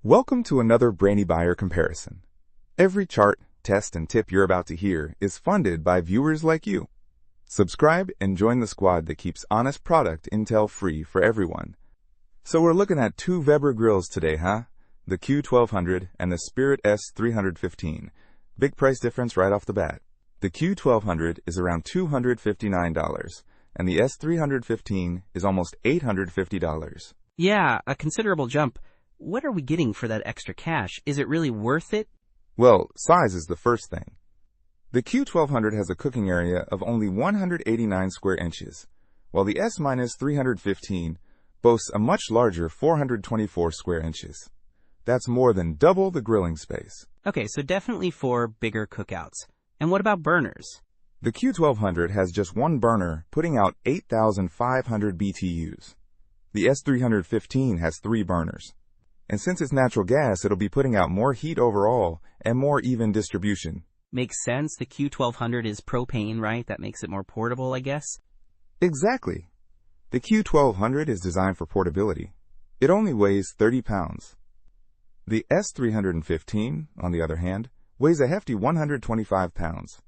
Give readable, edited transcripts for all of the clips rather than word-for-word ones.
Welcome to another Brainy Buyer comparison. Every chart, test, and tip you're about to hear is funded by viewers like you. Subscribe and join the squad that keeps honest product intel free for everyone. So we're looking at two Weber Grills today, huh? The Q1200 and the Spirit S-315. Big price difference right off the bat. The Q1200 is around $259, and the S-315 is almost $850. Yeah, a considerable jump. What are we getting for that extra cash? Is it really worth it? Well, size is the first thing. The Q1200 has a cooking area of only 189 square inches, while the S-315 boasts a much larger 424 square inches. That's more than double the grilling space. Okay, so definitely for bigger cookouts. And what about burners? The Q1200 has just one burner, putting out 8,500 BTUs. The S-315 has 3 burners. And since it's natural gas, it'll be putting out more heat overall and more even distribution. Makes sense. The Q1200 is propane, right? That makes it more portable, I guess? Exactly. The Q1200 is designed for portability. It only weighs 30 pounds. The S-315, on the other hand, weighs a hefty 125 pounds.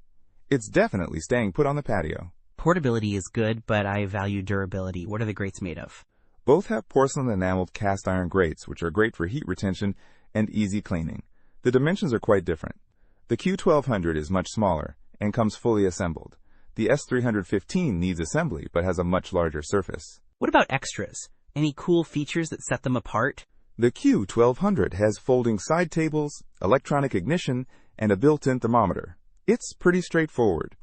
It's definitely staying put on the patio. Portability is good, but I value durability. What are the grates made of? Both have porcelain enameled cast iron grates, which are great for heat retention and easy cleaning. The dimensions are quite different. The Q1200 is much smaller and comes fully assembled. The S-315 needs assembly but has a much larger surface. What about extras? Any cool features that set them apart? The Q1200 has folding side tables, electronic ignition, and a built-in thermometer. It's pretty straightforward.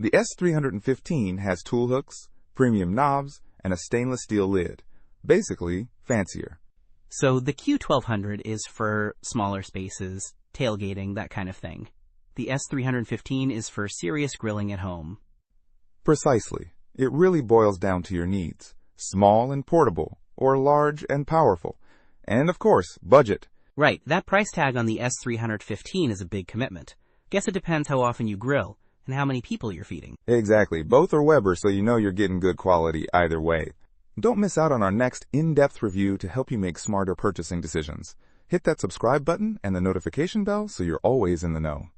The S-315 has tool hooks, premium knobs, and a stainless steel lid. Basically, fancier. So the Q1200 is for smaller spaces, tailgating, that kind of thing. The S-315 is for serious grilling at home. Precisely. It really boils down to your needs. Small and portable, or large and powerful. And of course, budget. Right, that price tag on the S-315 is a big commitment. Guess it depends how often you grill and how many people you're feeding. Exactly. Both are Weber, so you know you're getting good quality either way. Don't miss out on our next in-depth review to help you make smarter purchasing decisions. Hit that subscribe button and the notification bell so you're always in the know.